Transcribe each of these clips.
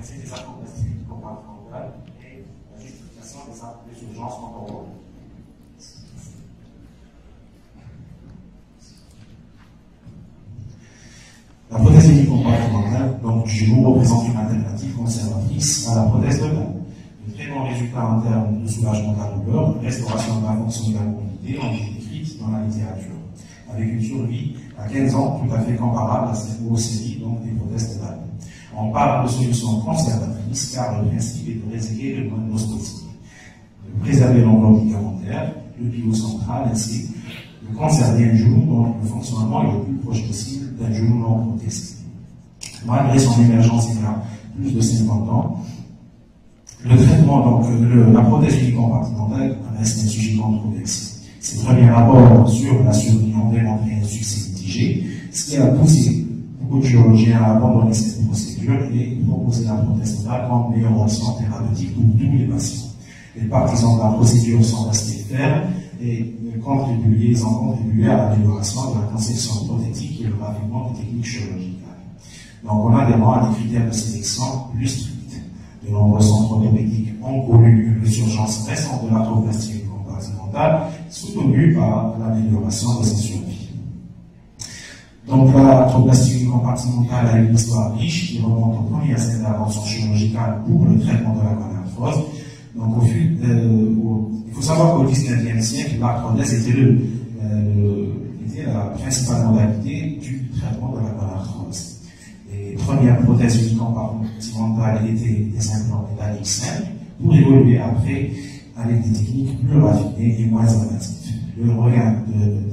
l'avancée des acrobaties comportementales et la justification des urgences contemporaines. La prothèse comportementale, donc du genou, représente une alternative conservatrice à la prothèse de main. De très bons résultats en termes de soulagement de la douleur, restauration de la fonction de la mobilité ont été décrites dans la littérature, avec une survie à 15 ans tout à fait comparable à celle aux séries, donc des prothèses de main. On parle de solutions conservatrices car le principe est de réséquer le monoscosie, de préserver l'enveloppe ligamentaire, le pivot central, ainsi de conserver un genou dont le fonctionnement est le plus proche possible d'un genou non protésé. Malgré son émergence il y a plus de 50 ans, le traitement, donc la prothèse unicompartimentale reste un sujet controversé. Ses premiers rapports sur la survie ont démontré un succès mitigé, ce qui a poussé beaucoup de chirurgiens à abandonner cette procédure et proposer la prothèse totale comme meilleure option thérapeutique pour tous les patients. Les partisans de la procédure sont restés fermes et ils ont contribué à l'amélioration de la conception prothétique et le raffinement des techniques chirurgicales. Donc on a adhérant à des critères de sélection plus stricts. De nombreux centres orthopédiques ont connu une résurgence récente de l'arthroplastie compartimentale, soutenue par l'amélioration de sa survie. Donc l'arthroplastie compartimentale a une histoire riche qui remonte aux premières interventions chirurgicales pour le traitement de la gonarthrose. Donc il faut savoir qu'au XIXe siècle, l'arthrodèse était la principale modalité du traitement de la gonarthrose. Les premières prothèses unicompartimentales étaient des implants métalliques simples pour évoluer après avec des techniques plus raffinées et moins invasives. Le regain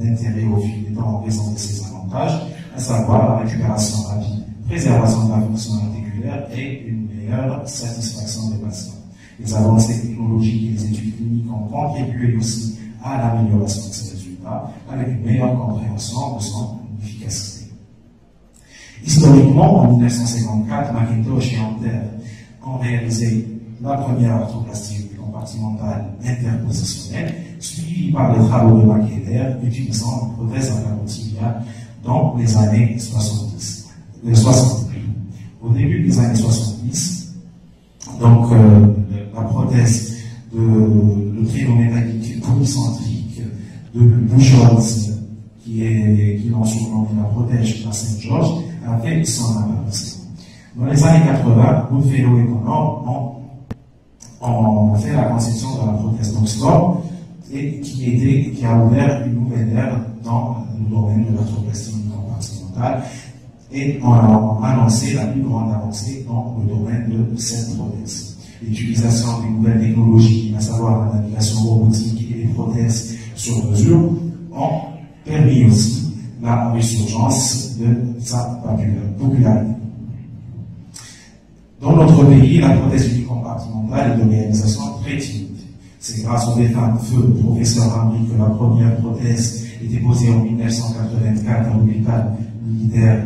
d'intérêt au fil des temps en raison de ces avantages, à savoir la récupération rapide, préservation de la fonction articulaire et une meilleure satisfaction des patients. Les avancées technologiques et les études cliniques ont contribué aussi à l'amélioration de ces résultats avec une meilleure compréhension de son efficacité. Historiquement, en 1954, McIntosh et Hunter ont réalisé la première arthroplastie compartimentale interpositionnelle, suivie par les travaux de Mackelder utilisant une prothèse en carotidien dans les années 60. Au début des années 70, donc la prothèse de traîneau métallique polycentrique de Buchholz, qui l'ont surnommé la prothèse à Saint-Georges, a fait son apparition. Dans les années 80, Goodfellow et Connor ont fait la conception de la prothèse d'Oxford et qui a ouvert une nouvelle ère dans le domaine de l'arthroplastie compartimentale et ont annoncé la plus grande avancée dans le domaine de cette prothèse. L'utilisation des nouvelles technologies, à savoir la navigation robotique et les prothèses sur mesure, ont permis aussi la résurgence de sa popularité. Dans notre pays, la prothèse unicompartimentale est de réalisation très timide. C'est grâce au défunt de feu du professeur Rami que la première prothèse était posée en 1984 à l'hôpital militaire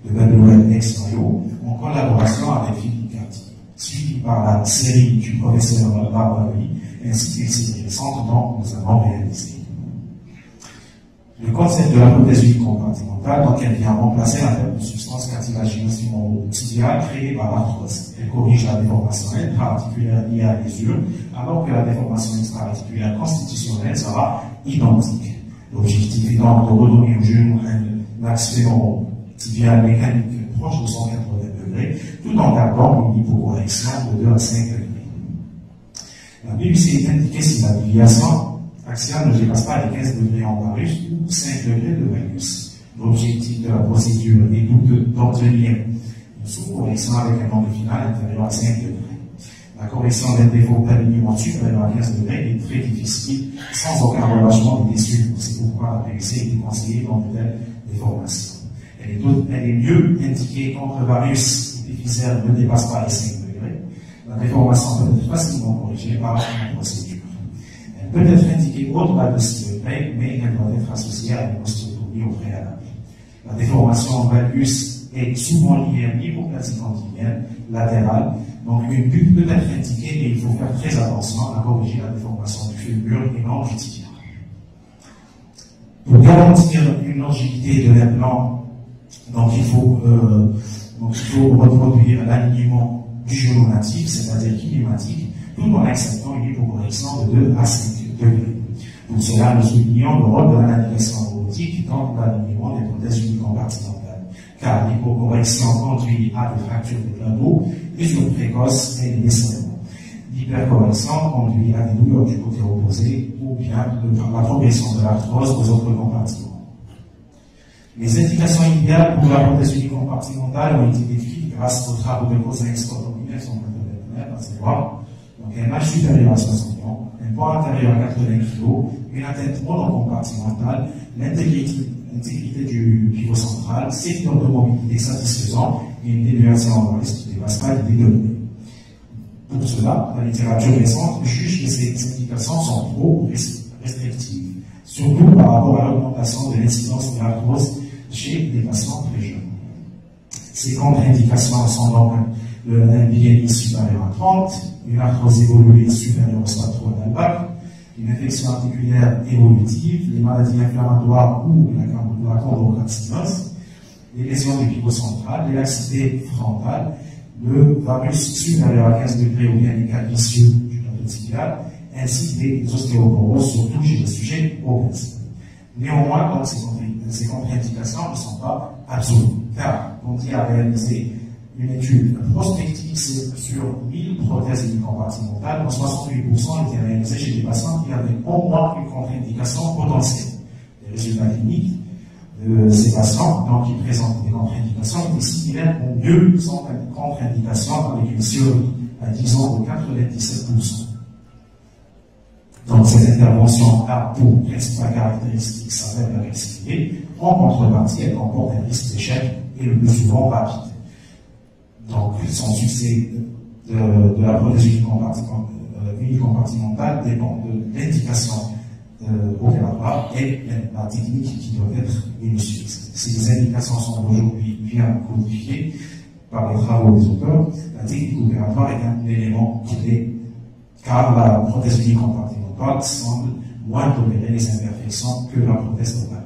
de Babylone ex-Mayo, en collaboration avec Philippe Cartier, suivi par la série du professeur Barbarie, ainsi que les séries récentes dont nous avons réalisé. Le concept de la prothèse unicompartimentale, donc elle vient remplacer la faible substance cartilagineuse tibiale créée par l'arthrose. Elle corrige la déformation intra-articulaire liée à l'usure, alors que la déformation extra-articulaire constitutionnelle sera identique. L'objectif est donc de redonner au genou un axe fémoro-tibial mécanique proche de 180 degrés, tout en gardant une hypocorrection de 2 à 5 degrés. La BBC est indiquée si la déviation axiale ne dépasse pas les 15 degrés en varus ou 5 degrés de valgus. L'objectif de la procédure est d'obtenir une sous-correction avec un angle final inférieur à 5 degrés. La correction d'un défaut d'alignement supérieur à 15 degrés est très difficile, sans aucun relâchement des tissus. C'est pourquoi la BBC est conseillée dans de telles déformations. Elle est mieux indiquée contre varus et épiphysaire ne dépasse pas les 5 degrés. La déformation peut être facilement corrigée par une procédure. Elle peut être indiquée au-delà de 6 degrés, mais elle doit être associée à une ostéotomie au préalable. La déformation en valgus est souvent liée à une hypoplasie continuelle latérale, donc une bulle peut être indiquée et il faut faire très attention à corriger la déformation du fémur et non du tibia. Pour garantir une longévité de l'implant, donc il faut reproduire l'alignement du genou natif, c'est-à-dire kinématique, tout en acceptant une hypocorrection de 2 à 5 degrés. Pour cela, nous soulignons le rôle de la navigation robotique dans l'alignement des prothèses unicompartimentales, car l'hypocorrection conduit à des fractures des plateaux, usure précoce et des descendements. L'hypercorrection conduit à des douleurs du côté opposé ou bien la progression de l'arthrose aux autres compartiments. Les indications idéales pour la prothèse unicompartimentale ont été décrites grâce aux travaux de Cousin Scott en 1989, à savoir un âge supérieur à 60 ans, un poids intérieur à 80 kg, une atteinte monocompartimentale, l'intégrité du pivot central, secteur de mobilité satisfaisant et une déviation en l'ouest qui ne dépasse pas les 2 degrés. Pour cela, la littérature récente juge que ces indications sont trop restrictives, surtout par rapport à l'augmentation de l'incidence de l'arthrose chez les patients très jeunes. Ces contre-indications sont donc un BMI supérieur à 30, une arthrose évoluée supérieure au stade 3 d'Albach, une infection articulaire évolutive, les maladies inflammatoires ou la chondrocalcinose, les lésions du pivot central, les laxités frontales, le varus supérieur à 15 degrés ou bien les cas vicieux du plateau tibial, ainsi que les ostéoporoses, surtout chez les sujets obèses. Néanmoins, donc, ces contre-indications ne sont pas absolues, car Conti a réalisé une étude prospective sur 1000 prothèses unicompartimentales, dont 68% étaient réalisées chez des patients qui avaient au moins une contre-indication potentielle. Les résultats cliniques de ces patients, donc, qui présentent des contre-indications, étaient similaires aux 200 contre-indications avec une survie à 10 ans de 97%. Donc, cette intervention a pour principale caractéristique s'avère la récidive. En contrepartie, elle comporte un risque d'échec et le plus souvent rapide. Donc, son succès de la prothèse unicompartimentale dépend de l'indication opératoire et la technique qui doit être minutieuse. Ces indications sont aujourd'hui bien codifiées par les travaux des auteurs. La technique opératoire est un élément clé, car la prothèse unicompartimentale semble moins tolérer les imperfections que la prothèse totale.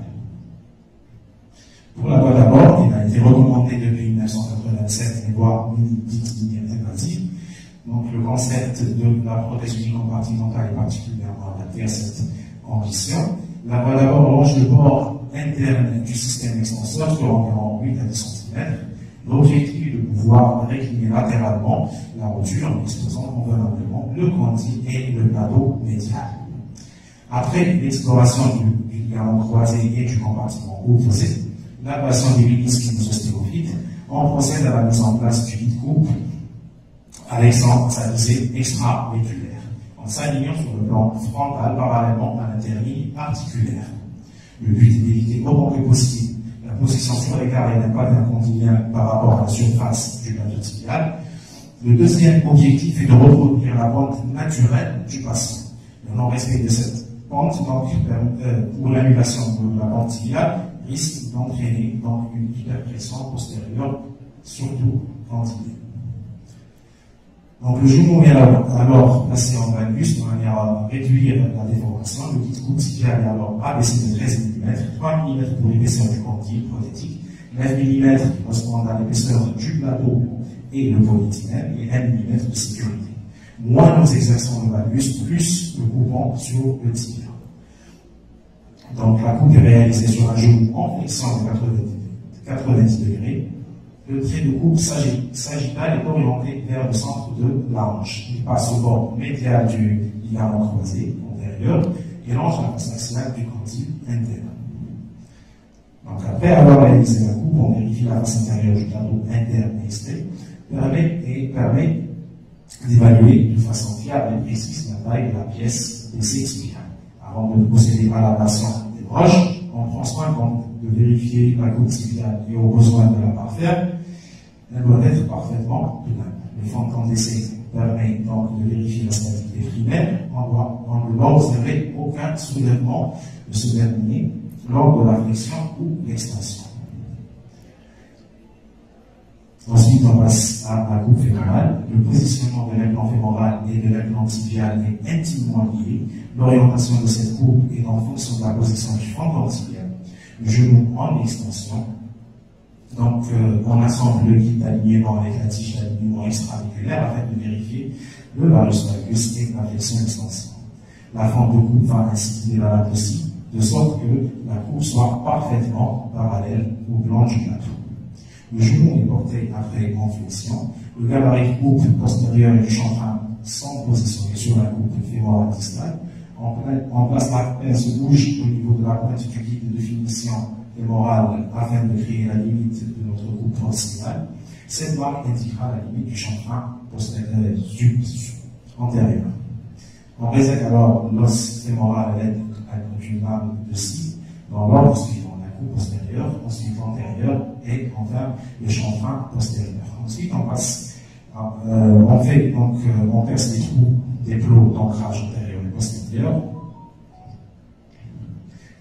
Pour la voie d'abord, il a été recommandé depuis 1987 les voies invasives. Donc, le concept de la prothèse unicompartimentale est particulièrement adapté à cette ambition. La voie d'abord longe le bord interne du système extenseur sur environ 8 à 10 cm. L'objectif est de pouvoir récliner latéralement la roture en exposant convenablement le condyle et le plateau médial. Après l'exploration du ligament croisé et du compartiment opposé, l'ablation des ménisques et des ostéophytes, on procède à la mise en place du lit-coupe avec sa visée extra-médulaire, en s'alignant sur le plan frontal parallèlement à l'interligne articulaire. Le but est d'éviter autant que possible la position sur les carrés d'un pas incondilien par rapport à la surface du plateau tibial. Le deuxième objectif est de reproduire la pente naturelle du patient. Le non-respect de cette pente, donc, ou l'annulation de la pente tibiale, risque d'entraîner donc une hyperpression postérieure, surtout tendinée. Donc le genou est alors placé en valgus de manière à réduire la déformation. Le lit-coupe tibial est alors abaissé de 13 mm, 3 mm pour l'épaisseur du condyle prothétique, 9 mm qui correspondent à l'épaisseur du plateau et le polytinème, et 1 mm de sécurité. Moins nous exerçons le valgus, plus le coupons sur le tibia. Donc la coupe est réalisée sur un genou en flexion de 90 degrés. Le trait de coupe sagittal est orienté vers le centre de la hanche. Il passe au bord médial du ligament croisé antérieur et longe la face axiale du condyle interne. Donc après avoir réalisé la coupe, on vérifie la face intérieure du plateau interne et externe, permet d'évaluer de façon fiable et précise la taille de la pièce d'essai spinal. Avant de procéder à l'ablation des broches, on prend soin de vérifier la coupe tibiale et au besoin de la parfaire. Elle doit être parfaitement plane. Le fondement d'essai permet donc de vérifier la stabilité primaire. On ne doit observer aucun soulèvement de ce dernier lors de la flexion ou l'extension. Ensuite, on passe à la coupe fémorale. Le positionnement de l'implant fémoral et de l'implant tibial est intimement lié. L'orientation de cette coupe est en fonction de la position du fronton tibial. Le genou en extension Donc, on assemble le guide d'alignement avec la tige d'alignement extraviculaire afin de vérifier le varus valgus et la flexion extension. La fente de coupe va ainsi être valable aussi, de sorte que la coupe soit parfaitement parallèle au plan du plateau. Le genou est porté après en flexion. Le gabarit coupe postérieur du chanfrein sont positionnés sur la coupe fémorale distale. On place la pince bouge au niveau de la pointe du guide de finition fémorale afin de créer la limite de notre coupe proximale. Cette marque indiquera la limite du chanfrein antérieur. On réserve alors l'os fémoral à l'aide d'une lame de scie dans l'ordre suivant: la coupe postérieure, ensuite l'antérieure et enfin le chanfrein postérieur. Ensuite, on passe, on perce les trous des plots d'ancrage antérieur et postérieur.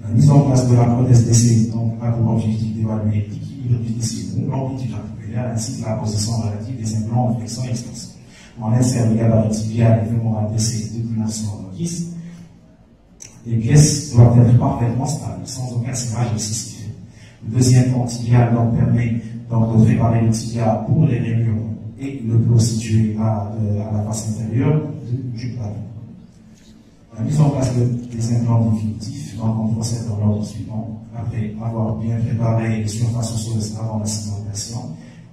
La mise en place de la prothèse d'essai a pour objectif d'évaluer l'équilibre du tissé, l'amplitude articulaire ainsi que la position relative des implants en flexion et extension. On insère le gabarit tibial et fémoral d'essai de dimension notice. Les pièces doivent être parfaitement stables, sans aucun serrage excessif. Le deuxième pont tibial permet de préparer le tibia pour les rainures et le plot situé à la face intérieure du plateau. La mise en place des implants définitifs, on procède dans l'ordre suivant. Après avoir bien préparé les surfaces osseuses avant la cimentation,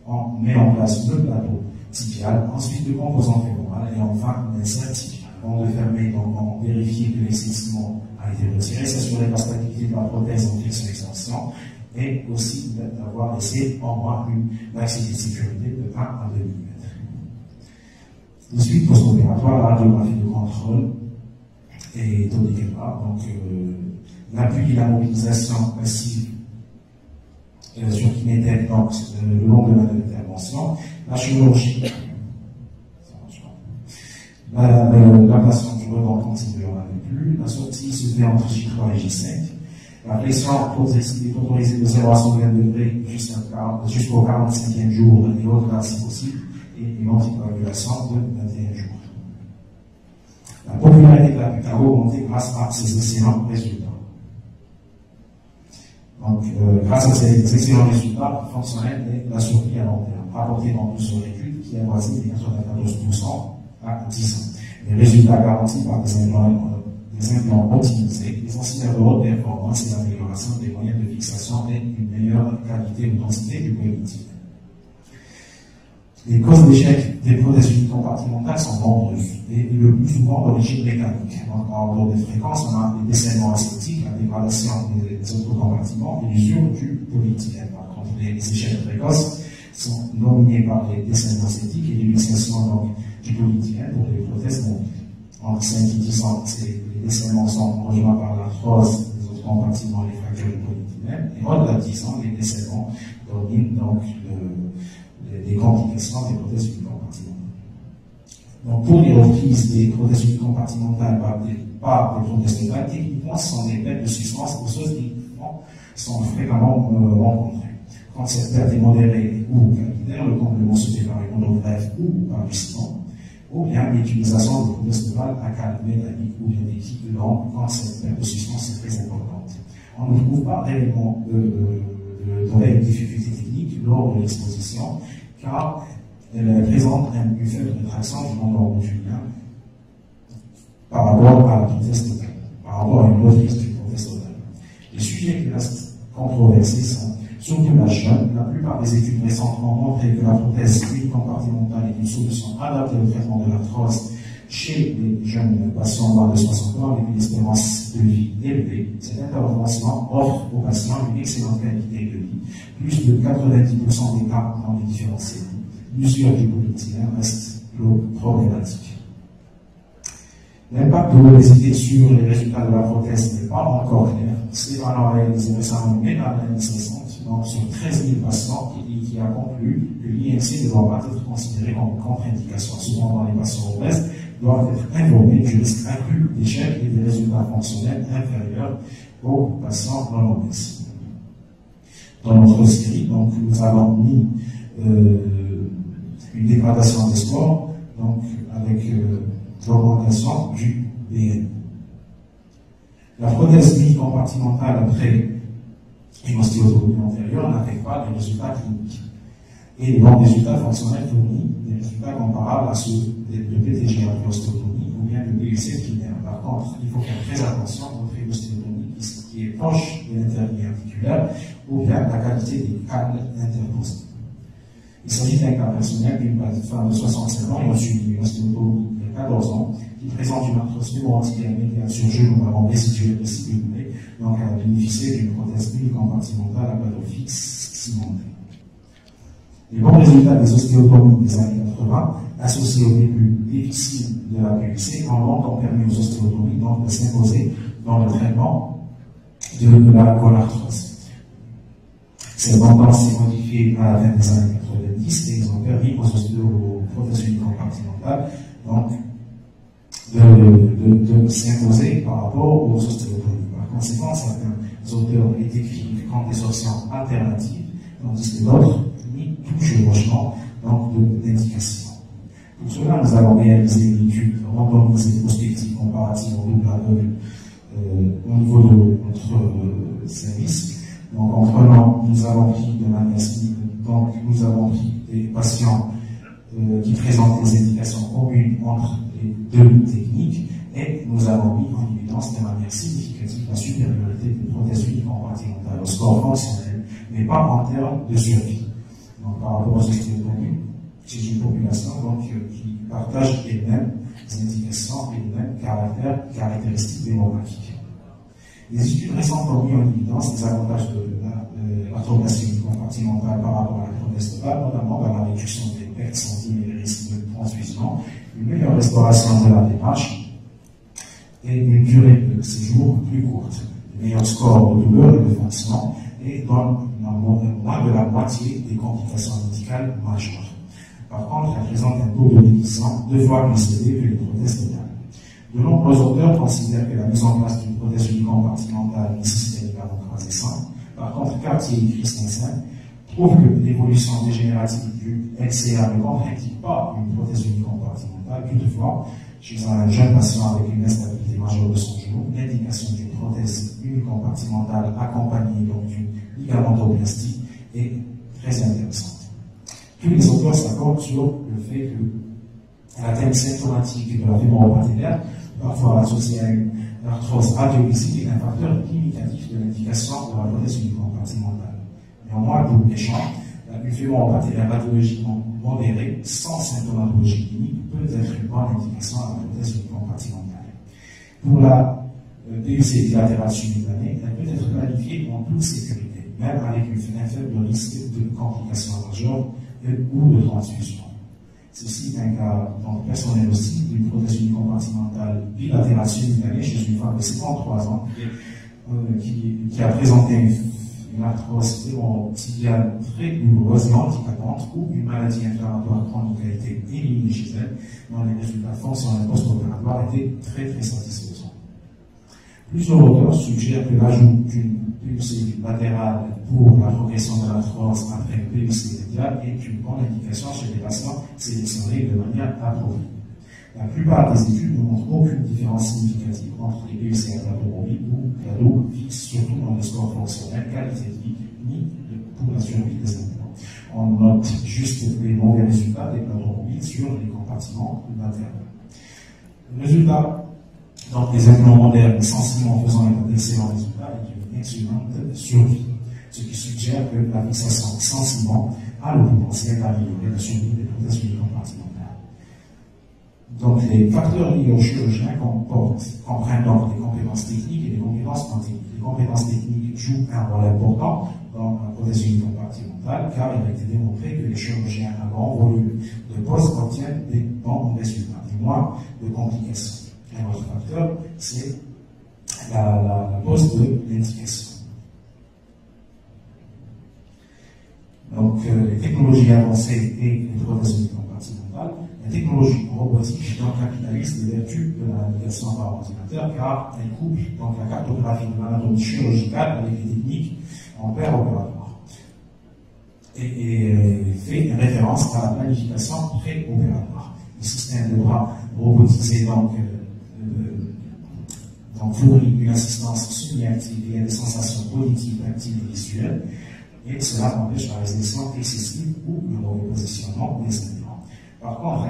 on met en place le plateau tibial, ensuite le composant fémoral et enfin l'insert tibial. Avant de fermer, on vérifie que l'excitement a été retiré, s'assurer de la stabilité de la prothèse en flexion extension et aussi d'avoir laissé en moins une laxité de sécurité de 1 à 2 mm. De suite post-opératoire, la radiographie de contrôle est obligatoire. Donc, l'appui et la mobilisation passive sur kinétèque, donc le long de l'intervention, la chirurgie, l'ablation du rebond continu, on n'avait plus, la sortie se fait entre J3 et J5, la flexion progressive est autorisée de 0 à 120 degrés jusqu'au 45e jour et au-delà si possible, et une anticoagulation de 21 jours. La popularité de la PUC a augmenté grâce à ces excellents résultats. Donc, grâce à ces excellents résultats fonctionnels et la survie à long terme, rapportés dans plusieurs études qui avoisinent les 94% à 10 ans. Les résultats garantis par des implants optimisés, des ancillaires de haute performance et l'amélioration des moyens de fixation et une meilleure qualité de densité du cognitif. Les causes d'échec des prothèses compartimentales sont nombreuses et le plus souvent d'origine mécanique. Donc, en ordre de fréquence, on a les décellements esthétiques, la dégradation des autres compartiments et l'usure du polyéthylène. Par contre, les échecs précoces sont nominés par les décellements esthétiques et l'utilisation du polyéthylène pour les prothèses mobiles. Entre 5 et 10 ans, les décellements sont rejoints par l'arthrose des autres compartiments et les fractures du polyéthylène. Et au-delà de 10 ans, les décellements dominent donc des complications des prothèses compartimentales. Donc, pour les reprises des prothèses compartimentales par des prothèses totales, techniquement, ce sont des pertes de substances osseuses qui sont fréquemment rencontrées. Quand cette perte est modérée ou capillaire, le complément se fait par une monogreffe ou par du ciment, ou bien l'utilisation de prothèses totales à câble métallique ou bien des kits de lampe quand cette perte de substance est très importante. On ne trouve pas réellement de difficultés techniques lors de l'exposition, car elle présente une faible rétraction du membre rotulien par rapport à la prothèse totale, par rapport à une reprise d'une prothèse totale. Les sujets qui restent controversés sont surtout la jeune. La plupart des études récentes ont montré que la prothèse compartimentale est une solution adaptée au traitement de l'arthrose chez les jeunes patients moins de 60 ans avec une espérance de vie élevée. Cette intervention offre aux patients une excellente qualité de vie. Plus de 90% des cas dans les différents cellules. L'usure du polyéthylène reste problématique. L'impact de l'obésité sur les résultats de la prothèse n'est pas encore clair. C'est alors réalisé récemment une méta-analyse récente, donc sur 13 000 patients, qui a conclu que l'IMC ne doit pas être considéré comme une contre-indication. Cependant, les patients obèses doivent être informés du risque accru d'échec et des résultats fonctionnels inférieurs aux patients non obèses. Dans notre série, donc, nous avons mis une dégradation des scores, donc avec l'augmentation du BN. La prothèse compartimentale après une ostéotomie antérieure n'affecte pas les résultats cliniques. Et les bons résultats fonctionnels fournissent des résultats comparables à ceux de PTG après ostéotomie ou bien de BUC primaire. Par contre, il faut faire très attention au fait d'ostéotomie qui est proche de l'intervenir articulaire ou bien la qualité des câbles interposés. Il s'agit d'un cas personnel d'une femme de 65 ans ayant subi une ostéotomie il y a 14 ans qui présente une arthrose fémoro-tibiale médiane sur genou avant restituée de ciblée, donc elle a bénéficié d'une prothèse unicompartimentale à plateau fixe cimenté. Les bons résultats des ostéotomies des années 80, associés au début difficile de la PUC, ont longtemps permis aux ostéotomies donc de s'imposer dans le traitement de la gonarthrose. Cette tendance s'est modifiée à la fin des années 90 et ils ont permis aux ostéoprothèses unicompartimentales donc de s'imposer par rapport aux ostéotomies. Par conséquent, certains auteurs les décrivent comme des options alternatives, tandis que d'autres nient tout chevauchement d'indication. Pour cela, nous avons réalisé une étude randomisée prospective comparative au double aveugle au niveau de notre service. Donc, en prenant, nous avons pris de manière donc nous avons pris des patients qui présentent des indications communes entre les deux techniques et nous avons mis en évidence de manière significative la supériorité des prothèses unicompartimentales au score fonctionnel, mais pas en termes de survie. Donc, par rapport aux ostéotomies, c'est une population donc, qui partage les mêmes indications et les mêmes caractéristiques démographiques. Les études récentes ont mis en évidence les avantages de l'arthroplastie unicompartimentale par rapport à la prothèse totale, notamment dans la réduction des pertes sanguines et les risques de transfusion, une meilleure restauration de la démarche et une durée de séjour plus courte, des meilleurs scores de douleur et de fonction et dans moins de la moitié des complications médicales majeures. Par contre, elle présente un taux de guérison 2 fois plus élevé que les prothèses totales. De nombreux auteurs considèrent que la mise en place d'une prothèse unicompartimentale nécessite un ligament croisé sain. Par contre, Cartier et Christensen prouvent que l'évolution dégénérative du LCA ne contractive pas une prothèse unicompartimentale. Toutefois, chez un jeune patient avec une instabilité majeure de son genou, l'indication d'une prothèse unicompartimentale accompagnée donc d'une ligamentoplastie est très intéressante. Tous les auteurs s'accordent sur le fait que la thème symptomatique de la fémoro-patellaire, parfois associée à une arthrose radiolisique, est un facteur limitatif de l'indication de la prothèse unicompartimentale. Néanmoins, double échange, une fémoro-patellaire radiologiquement modérée, sans symptomatologie clinique, peut être une bonne indication à la prothèse unicompartimentale. Pour la PUC bilatérale simultanée, elle peut être planifiée en toute sécurité, même avec un faible risque de complications majeures ou de transfusion. Ceci est un cas personnel aussi d'une prothèse unicompartimentale bilatérale simultanée chez une femme de 53 ans qui a présenté une arthrose fémoro-tibiale très douloureuse et handicapante ou une maladie inflammatoire chronique a été éliminée chez elle, dont les résultats fonctionnels post-opératoires étaient très très satisfaisants. Plusieurs auteurs suggèrent que l'ajout d'une PUC latérale pour la progression de l'arthrose après une PUC médiale est une bonne indication chez les patients sélectionnés de manière appropriée. La plupart des études ne montrent aucune différence significative entre les PUC à plateau mobile ou plateau fixe, surtout dans le score fonctionnel, qualité de vie, ni pour la survie des implants. On note juste les mauvais résultats des plateaux mobiles sur les compartiments latéraux. Le résultat donc, les implants modernes, sensiblement faisant d'excellents résultats, est une excellente survie, ce qui suggère que la fixation sensiblement a le potentiel d'améliorer la survie des prothèses unicompartimentales. Donc, les facteurs liés au chirurgien comprennent donc des compétences techniques et des compétences quantiques. Les compétences techniques jouent un rôle important dans la prothèse unicompartimentale, car il a été démontré que les chirurgiens à grand volume de postes obtiennent des bons résultats, et moins de complications. Un autre facteur, c'est la pose de l'indication. Donc, les technologies avancées et les prothèses unicompartimentales, la technologie robotique capitalise les vertus de la navigation par ordinateur car elle couple donc la cartographie de l'anatomie chirurgicale avec les techniques en préopératoire et fait référence à la planification préopératoire. Le système de bras robotisé donc Donc, fournit une assistance semi-active et des sensations auditives, tactiles et visuelles, et cela empêche la résolution excessive ou le repositionnement des implants. Par contre,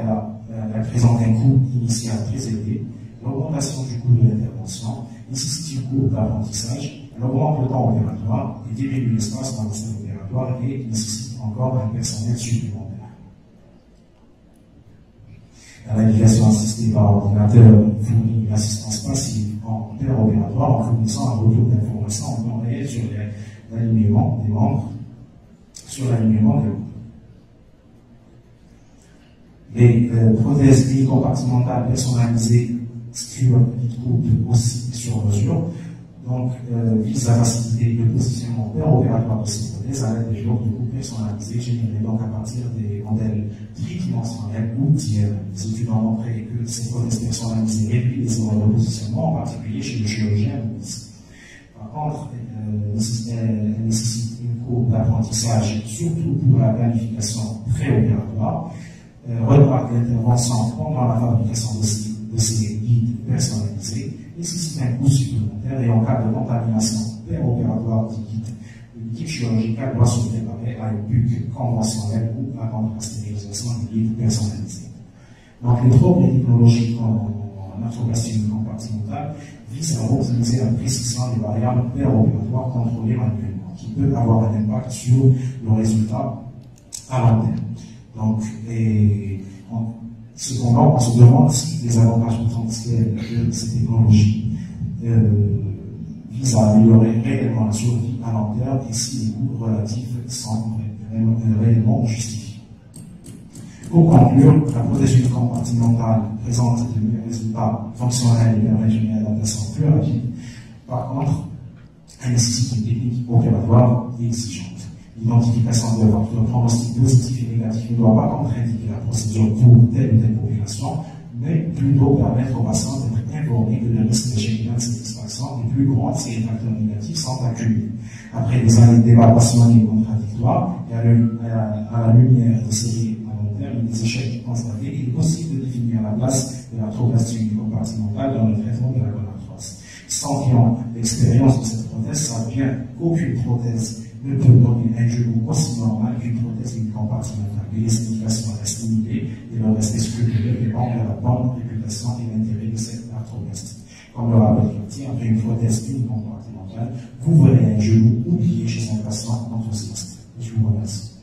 elle présente un coût initial très élevé, l'augmentation du coût de l'intervention, nécessite un coût d'apprentissage, elle augmente le temps opératoire et diminue l'espace dans le système opératoire et nécessite encore un personnel supplémentaire. La navigation assistée par ordinateur fournit une assistance passive en opératoire en fournissant un retour d'informations en temps réel sur l'alignement des membres, Les prothèses compartimentales personnalisées script aussi sur mesure, donc visent à faciliter le positionnement opératoire de ces prothèses à l'aide des blocs de coups personnalisés générés donc à partir des modèles tridimensionnels ou tiers. Les études ont montré que ces prothèses personnalisées réduisent les erreurs de positionnement, en particulier chez le chirurgien. Par contre, elle nécessite une courbe d'apprentissage, surtout pour la planification préopératoire. Retarde l'intervention pendant la fabrication de ces guides personnalisés, nécessite un coût supplémentaire et en cas de contamination préopératoire du guide, l'équipe chirurgicale doit se préparer à une buque conventionnelle ou attendre la stérilisation du guide personnalisé. Donc, les progrès technologiques en arthroplastie compartimentale visent à optimiser la précision des variables préopératoires contrôlées manuellement, qui peuvent avoir un impact sur le résultat à long terme. Donc, cependant, on se demande si les avantages potentiels de ces technologies visent à améliorer réellement la survie à long terme et si les coûts relatifs sont réellement justifiés. Pour conclure, la prothèse compartimentale présente de résultats fonctionnels et permet une adaptation plus rapide. Par contre, elle nécessite une technique opératoire exigeante. L'identification de facteurs pronostics positifs et négatifs ne doit pas contre-indiquer la procédure pour telle ou telle population, mais plutôt permettre aux patients d'être informés que le risque de schéma de satisfaction est plus grand si les facteurs négatifs sont accumulés. Après des années d'évaluation et contradictoires, et à la lumière de ces termes des échecs constatés, il est possible de définir la place de l'arthroplastie compartimentale dans le traitement de la gonarthrose. Ceux qui ont l'expérience de cette prothèse savent bien qu'aucune prothèse ne peut donner un genou aussi normal qu'une prothèse compartimentale. Les indications restent limitées et le reste scrupuleux dépend de la bonne réputation et l'intérêt de cette arthroplastie. Comme le rappelle Cartier, après une prothèse compartimentale, vous verrez un genou oublié chez un patient enthousiaste. Je vous remercie.